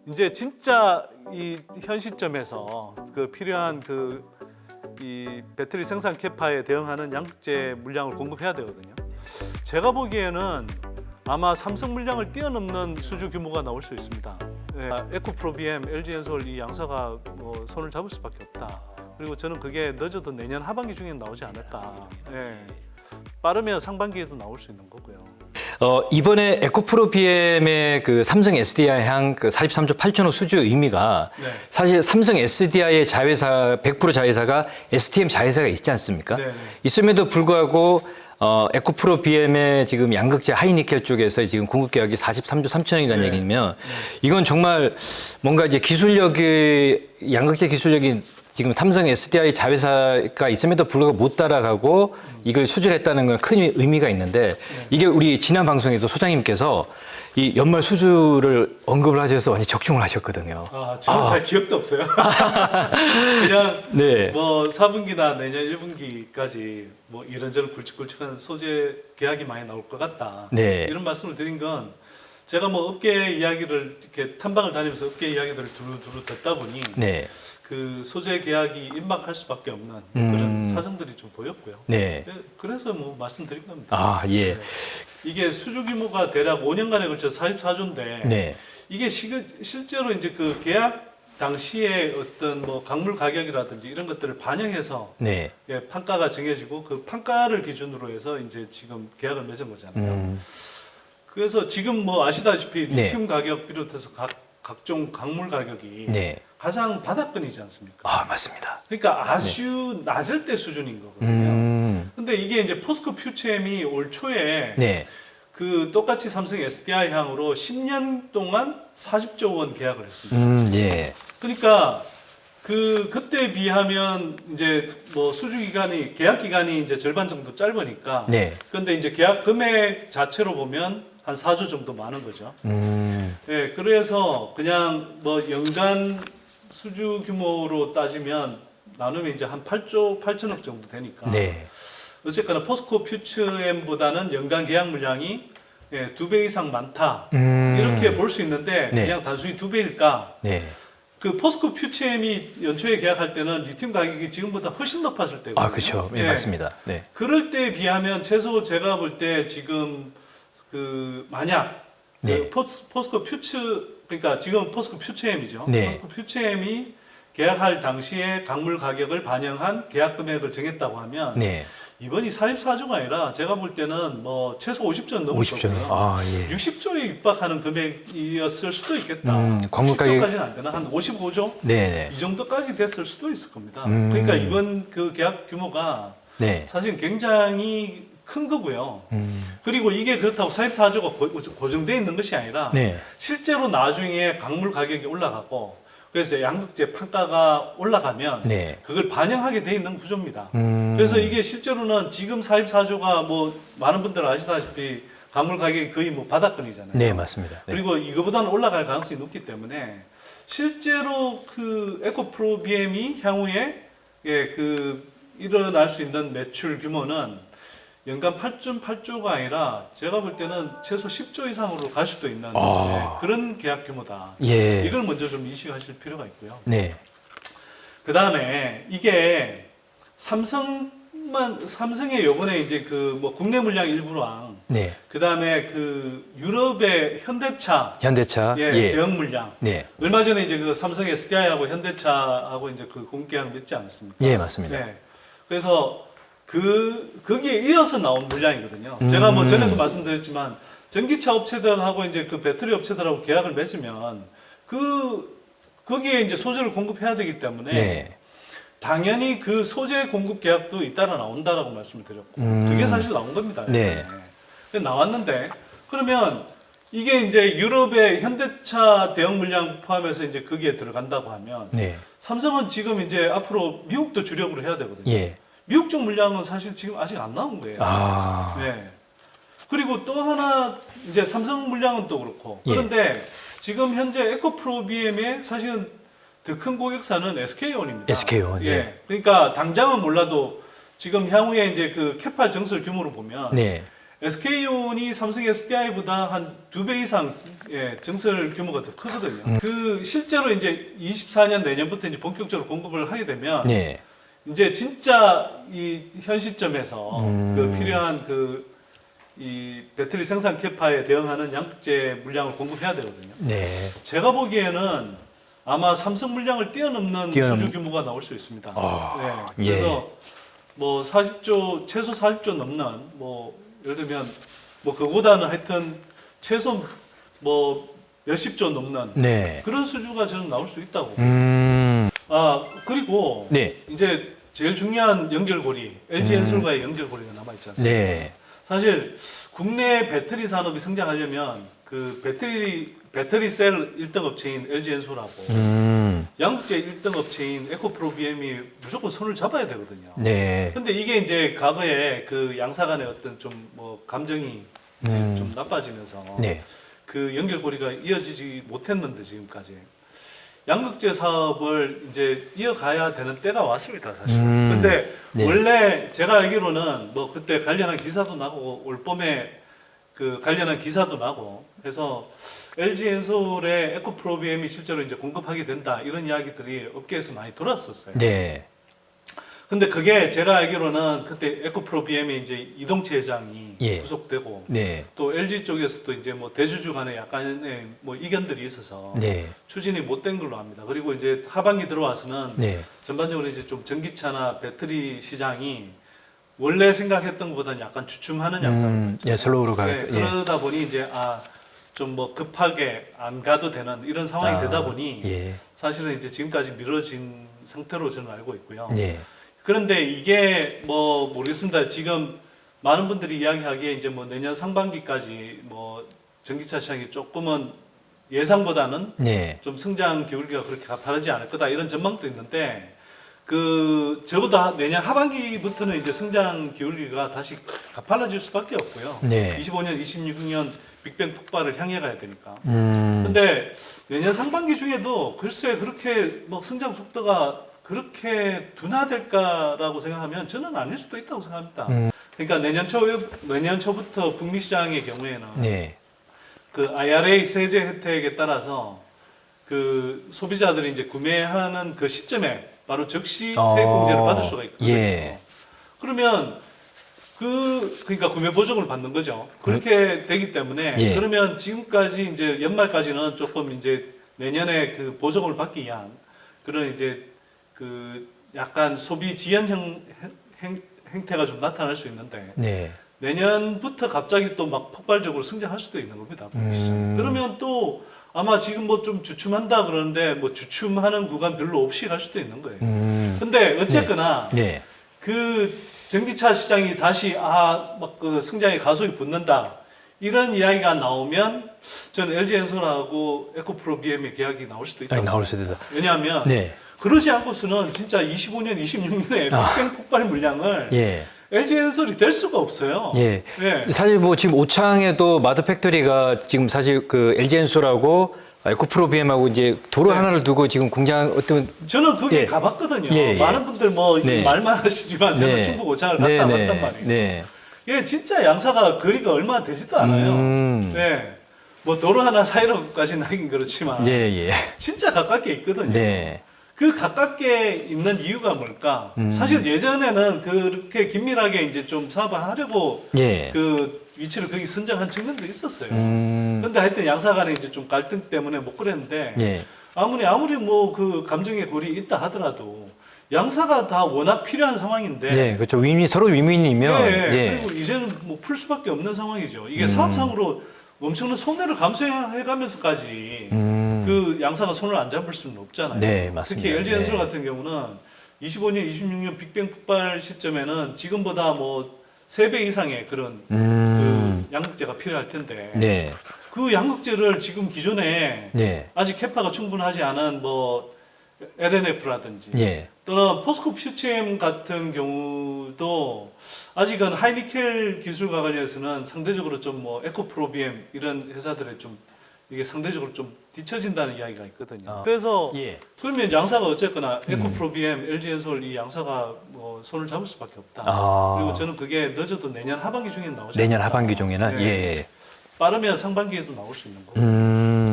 이제 진짜 이 현 시점에서 그 필요한 이 배터리 생산 캐파에 대응하는 양극재 물량을 공급해야 되거든요. 제가 보기에는 아마 삼성 물량을 뛰어넘는 수주 규모가 나올 수 있습니다. 예, 에코프로 BM, LG엔솔 이 양사가 뭐 손을 잡을 수밖에 없다. 그리고 저는 그게 늦어도 내년 하반기 중에 나오지 않을까. 예, 빠르면 상반기에도 나올 수 있는 거고요. 이번에 에코프로 BM의 그 삼성 SDI 향 그 43조 8천억 수주 의미가 네. 사실 삼성 SDI의 자회사 100% 자회사가 STM 자회사가 있지 않습니까? 네. 있음에도 불구하고 에코프로 BM의 지금 양극재 하이니켈 쪽에서 지금 공급 계약이 43조 3천억이라는 네. 얘기면 이건 정말 뭔가 이제 기술력이 양극재 기술력이 지금 삼성 SDI 자회사가 있음에도 불구하고 못 따라가고 이걸 수주했다는 건 큰 의미가 있는데 이게 우리 지난 방송에서 소장님께서 이 연말 수주를 언급을 하셔서 완전 적중을 하셨거든요. 저는 잘 기억도 없어요. 그냥 네. 뭐 4분기나 내년 1분기까지 뭐 이런저런 굵직굵직한 소재 계약이 많이 나올 것 같다. 네. 이런 말씀을 드린 건 제가 뭐 업계 이야기를 이렇게 탐방을 다니면서 업계 이야기들을 두루두루 듣다 보니 네. 그 소재 계약이 임박할 수밖에 없는 그런 사정들이 좀 보였고요. 네. 그래서 뭐 말씀드린 겁니다. 아, 예. 네. 이게 수주 규모가 대략 5년간에 걸쳐 44조인데 네. 이게 실제로 이제 그 계약 당시에 어떤 뭐 강물 가격이라든지 이런 것들을 반영해서 네. 예, 판가가 정해지고 그 판가를 기준으로 해서 이제 지금 계약을 맺은 거잖아요. 그래서 지금 뭐 아시다시피 네. 리튬 가격 비롯해서 각종 강물 가격이 네. 가장 바닥권이지 않습니까? 아, 맞습니다. 그러니까 아주 낮을 때 수준인 거거든요. 근데 이게 이제 포스코 퓨처엠이 올 초에 네. 그 똑같이 삼성 SDI 향으로 10년 동안 40조 원 계약을 했습니다. 예. 그러니까 그때 비하면 이제 뭐 수주 기간이 계약 기간이 이제 절반 정도 짧으니까. 네. 근데 이제 계약 금액 자체로 보면 한 4조 정도 많은 거죠. 예, 그래서 그냥 뭐 연간 수주 규모로 따지면 나누면 이제 한 8조 8천억 정도 되니까. 네. 어쨌거나 포스코 퓨처엠보다는 연간 계약 물량이 2배 이상 많다. 이렇게 볼 수 있는데 네. 그냥 단순히 2배일까? 네. 그 포스코 퓨처엠이 연초에 계약할 때는 리튬 가격이 지금보다 훨씬 높았을 때거든요. 아, 그렇죠. 네, 맞습니다. 네. 그럴 때에 비하면 최소 제가 볼 때 지금 그 만약 네. 그 포스코 퓨처 그러니까 지금 포스코 퓨처엠이죠. 네. 포스코 퓨처엠이 계약할 당시에 강물 가격을 반영한 계약 금액을 정했다고 하면 네. 이번이 44조가 아니라 제가 볼 때는 뭐 최소 50조는 넘을 50조. 거고요. 아, 예. 60조에 육박하는 금액이었을 수도 있겠다. 광물 가격- 10조까지는 안 되나? 한 55조? 네. 네. 이 정도까지 됐을 수도 있을 겁니다. 그러니까 이번 그 계약 규모가 네. 사실 굉장히 큰 거고요. 그리고 이게 그렇다고 44조가 고정되어 있는 것이 아니라 네. 실제로 나중에 강물 가격이 올라가고 그래서 양극재 판가가 올라가면 네. 그걸 반영하게 돼 있는 구조입니다. 그래서 이게 실제로는 지금 44조가 뭐 많은 분들 아시다시피 강물 가격이 거의 뭐 바닥권이잖아요. 네, 맞습니다. 네. 그리고 이거보다는 올라갈 가능성이 높기 때문에 실제로 그 에코프로 BM이 향후에 일어날 수 있는 매출 규모는 연간 8.8조가 아니라 제가 볼 때는 최소 10조 이상으로 갈 수도 있는 그런 계약 규모다. 예. 이걸 먼저 좀 인식하실 필요가 있고요. 네. 그 다음에 이게 삼성의 요번에 이제 그 뭐 국내 물량 일부랑 네. 그 다음에 그 유럽의 현대차 현대차. 예. 대형 물량 네. 얼마 전에 이제 그 삼성 SDI하고 현대차하고 이제 그 공급 계약 맺지 않았습니까? 예, 맞습니다. 네. 그래서 거기에 이어서 나온 물량이거든요. 제가 뭐 전에도 말씀드렸지만 전기차 업체들하고 이제 그 배터리 업체들하고 계약을 맺으면 거기에 이제 소재를 공급해야 되기 때문에 네. 당연히 그 소재 공급 계약도 잇따라 나온다라고 말씀을 드렸고 그게 사실 나온 겁니다. 네. 나왔는데 그러면 이게 이제 유럽의 현대차 대형 물량 포함해서 이제 거기에 들어간다고 하면 네. 삼성은 지금 이제 앞으로 미국도 주력으로 해야 되거든요. 예. 미국 쪽 물량은 사실 지금 아직 안 나온 거예요. 아. 네. 그리고 또 하나 이제 삼성 물량은 또 그렇고 그런데 지금 현재 에코프로 BM의 사실은 더 큰 고객사는 SK온입니다. SK온. 예. 그러니까 당장은 몰라도 지금 향후에 이제 그 캐파 증설 규모로 보면 네. SK온이 삼성 SDI보다 한 2배 이상 증설 규모가 더 크거든요. 그 실제로 이제 24년 내년부터 이제 본격적으로 공급을 하게 되면 네. 이제 진짜 이 현 시점에서 그 필요한 그 이 배터리 생산 캐파에 대응하는 양극재 물량을 공급해야 되거든요. 네. 제가 보기에는 아마 삼성 물량을 뛰어넘는 수주 규모가 나올 수 있습니다. 네. 그래서 뭐 40조 최소 40조 넘는 뭐 예를 들면 뭐 그보다는 하여튼 최소 뭐 몇십조 넘는 네. 그런 수주가 저는 나올 수 있다고. 아 그리고 네. 이제 제일 중요한 연결고리 LG 엔솔과의 연결고리가 남아 있지 않습니까? 네. 사실 국내 배터리 산업이 성장하려면 그 배터리 셀 1등 업체인 LG 엔솔하고 양극재 1등 업체인 에코프로비엠이 무조건 손을 잡아야 되거든요. 네. 근데 이게 이제 과거에 그 양사 간의 어떤 좀 뭐 감정이 이제 좀 나빠지면서 네. 그 연결고리가 이어지지 못했는데 지금까지 양극재 사업을 이제 이어가야 되는 때가 왔습니다, 사실. 근데 네. 원래 제가 알기로는 뭐 그때 관련한 기사도 나고 올 봄에 그 관련한 기사도 나고 그래서 LG 엔솔의 에코프로비엠이 실제로 이제 공급하게 된다 이런 이야기들이 업계에서 많이 돌았었어요. 네. 근데 그게 제가 알기로는 그때 에코프로비엠의 이제 이동채 회장이 예. 구속되고 네. 또 LG 쪽에서도 이제 뭐 대주주 간에 약간의 뭐 이견들이 있어서 네. 추진이 못 된 걸로 압니다. 그리고 이제 하반기 들어와서는 네. 전반적으로 이제 좀 전기차나 배터리 시장이 원래 생각했던 것보다는 약간 주춤하는 양상을 예, 슬로우로 가. 네, 예. 그러다 보니 이제 좀 뭐 급하게 안 가도 되는 이런 상황이 되다 보니 예. 사실은 이제 지금까지 미뤄진 상태로 저는 알고 있고요. 네. 그런데 이게 뭐 모르겠습니다. 지금 많은 분들이 이야기하기에 이제 뭐 내년 상반기까지 뭐 전기차 시장이 조금은 예상보다는 네. 좀 성장 기울기가 그렇게 가파르지 않을 거다 이런 전망도 있는데 그 적어도 내년 하반기부터는 이제 성장 기울기가 다시 가팔라질 수밖에 없고요. 네. 25년, 26년 빅뱅 폭발을 향해 가야 되니까. 음. 근데 내년 상반기 중에도 글쎄 그렇게 뭐 성장 속도가 그렇게 둔화될까라고 생각하면 저는 아닐 수도 있다고 생각합니다. 그러니까 내년 초부터 북미 시장의 경우에는 네. 그 IRA 세제 혜택에 따라서 그 소비자들이 이제 구매하는 그 시점에 바로 즉시 세액 공제를 받을 수가 있거든요. 예. 그러면 그러니까 구매 보증을 받는 거죠. 그렇게 되기 때문에 예. 그러면 지금까지 이제 연말까지는 조금 이제 내년에 그 보증을 받기 위한 그런 이제 그 약간 소비 지연 행태가 좀 나타날 수 있는데 네. 내년부터 갑자기 또 막 폭발적으로 성장할 수도 있는 겁니다. 그러면 또 아마 지금 뭐 좀 주춤한다 그러는데 뭐 주춤하는 구간 별로 없이 갈 수도 있는 거예요. 근데 어쨌거나 네. 그 전기차 시장이 다시 막 그 성장의 가속이 붙는다 이런 이야기가 나오면 저는 LG 엔솔하고 에코프로비엠의 계약이 나올 수도 있다. 나올 수도 있다. 왜냐하면 네. 그러지 않고서는 진짜 25년, 26년에 빅뱅 폭발 물량을 예. LG 엔솔이 될 수가 없어요. 예. 네. 사실 뭐 지금 오창에도 마드 팩토리가 지금 사실 그 LG 엔솔하고 에코프로비엠하고 이제 도로 네. 하나를 두고 지금 공장 어떤 저는 거기 예. 가봤거든요. 예, 예. 많은 분들 뭐 네. 말만 하시지만 저는 네. 충북 오창을 갔다 왔단 말이에요. 네. 이게 진짜 양사가 거리가 얼마 되지도 않아요. 네. 뭐 도로 하나 사이로까지는 하긴 그렇지만 네, 예. 진짜 가깝게 있거든요. 네. 그 가깝게 있는 이유가 뭘까? 사실 예전에는 그렇게 긴밀하게 이제 좀 사업을 하려고 예. 그 위치를 거기 선정한 측면도 있었어요. 근데 하여튼 양사 간에 이제 좀 갈등 때문에 못 그랬는데 예. 아무리 뭐 그 감정의 골이 있다 하더라도 양사가 다 워낙 필요한 상황인데 네, 그렇죠. 서로 윈윈이면 네, 예. 그리고 이제는 뭐 풀 수밖에 없는 상황이죠. 이게 사업상으로 엄청난 손해를 감수해가면서까지 그 양사가 손을 안 잡을 수는 없잖아요. 네, 맞습니다. 특히 LG 엔솔 네. 같은 경우는 25년, 26년 빅뱅 폭발 시점에는 지금보다 뭐 3배 이상의 그런 그 양극재가 필요할 텐데 네. 그 양극재를 지금 기존에 네. 아직 캐파가 충분하지 않은 뭐 LNF라든지 예. 또는 포스코 퓨체엠 같은 경우도 아직은 하이니켈 기술과 관련해서는 상대적으로 좀 뭐 에코프로비엠 이런 회사들의 좀 이게 상대적으로 좀 뒤처진다는 이야기가 있거든요. 아. 그래서 예. 그러면 양사가 어쨌거나 에코프로비엠, LG엔솔 이 양사가 뭐 손을 잡을 수밖에 없다. 아. 그리고 저는 그게 늦어도 내년 하반기 중에 나오지 내년 않을까. 하반기 중에는 네. 예. 빠르면 상반기에도 나올 수 있는 거고.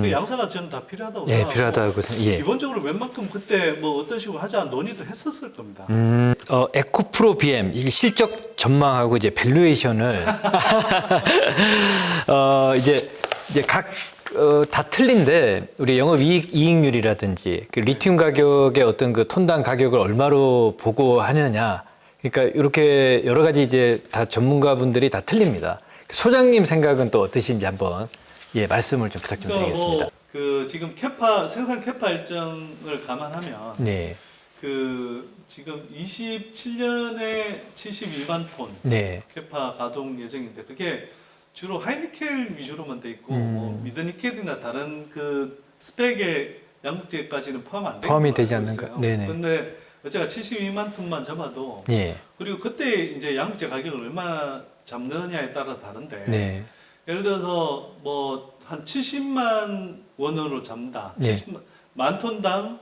그 양사가 저는 다 필요하다고 예, 생각하고 필요하다고 예. 기본적으로 웬만큼 그때 뭐 어떤 식으로 하자 논의도 했었을 겁니다. 에코프로 BM 이 실적 전망하고 이제 밸류에이션을 이제 각 다 틀린데 우리 영업 이익률이라든지 그 리튬 가격의 어떤 그 톤당 가격을 얼마로 보고 하느냐, 그러니까 이렇게 여러 가지 이제 다 전문가분들이 다 틀립니다. 소장님 생각은 또 어떠신지 한번 예 말씀을 좀 부탁 좀 드리겠습니다. 그 지금 생산 캐파 일정을 감안하면 네, 그 지금 27년에 72만 톤 네, 캐파 가동 예정인데 그게 주로 하이니켈 위주로만 돼 있고 뭐 미드니켈이나 다른 그 스펙의 양극재까지는 포함 안 되는 포함이 걸로 되지 알고 않는가? 있어요. 네네. 근데 어쨌든 72만 톤만 잡아도 예, 그리고 그때 이제 양극재 가격을 얼마나 잡느냐에 따라 다른데 네, 예를 들어서 뭐 한 70만 원으로 잡는다. 네. 70만, 만 톤당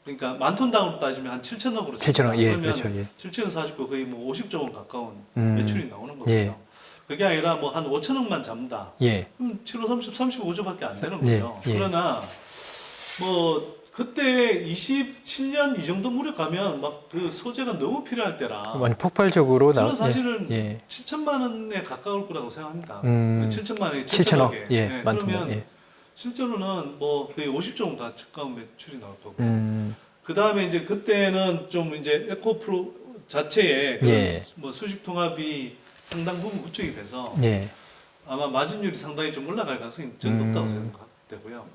그러니까 만 톤당으로 따지면 한 7천억으로 7천억, 예, 그러면 그렇죠, 예. 7천억 49 거의 뭐 50조 원 가까운 음, 매출이 나오는 거거든요. 예. 그게 아니라 뭐 한 5천억만 잡는다. 예, 그럼 7호 35조밖에 안 되는 예, 거죠. 예. 그러나 뭐 그때 27년 이 정도 무렵 가면 막 그 소재가 너무 필요할 때라. 완전 폭발적으로 저는 사실은 예, 7천만 원에 가까울 거라고 생각합니다. 음, 7천만 원이 7천억, 7천억에. 예, 네, 만톤, 그러면 예, 실제로는 뭐 거의 50조 정도 가까운 매출이 나올 거고. 음, 그 다음에 이제 그때는 좀 이제 에코프로 자체에 예. 뭐 수직 통합이 상당 부분 구축이 돼서 예, 아마 마진율이 상당히 좀 올라갈 가능성이 좀 높다고 생각되고요.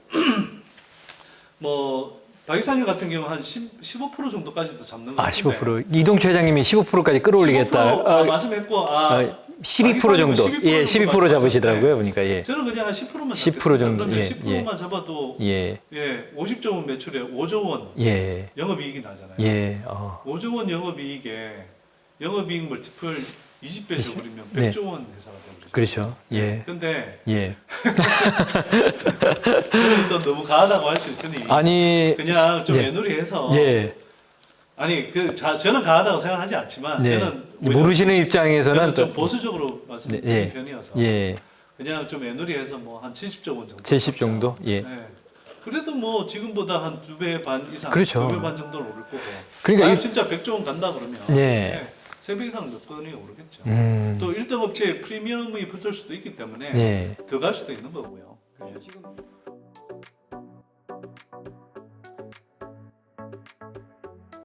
뭐 박이상률 같은 경우 한 15% 정도까지도 잡는 거 아, 같은데 15% 이동철 회장님이 15%까지 끌어올리겠다. 15% 말씀했고 12% 정도, 12% 예, 12% 잡으시더라고요, 네. 보니까 예, 저는 그냥 한 10%만 10% 정도, 예, 10%만 잡아도 예, 예 50조 원 매출에 5조 원 예, 영업이익이 나잖아요. 예, 5조 원 영업이익에 영업이익 멀티플 20배 줘버리면 네. 100조 원 회사가 되버리죠. 그렇죠, 예, 근데 예. 그건 또 너무 가하다고 할 수 있으니 아니, 그냥 좀 예, 애누리해서 예, 아니 저는 가하다고 생각하지 않지만 네. 저는 오히려 모르시는 입장에서는 저는 좀 또 보수적으로 말씀드리는 네, 예. 편이어서 예, 그냥 좀 애누리해서 뭐 한 70조 원 정도 70 정도, 예. 네. 그래도 뭐 지금보다 한 2배 반 이상, 그렇죠. 2배 반 정도는 오를 거고. 그러니까 만약 이- 진짜 100조 원 간다 그러면 예. 3배 이상 몇 건이 오르겠죠. 음, 또 1등 업체에 프리미엄이 붙을 수도 있기 때문에 예. 더 갈 수도 있는 거고요. 그죠?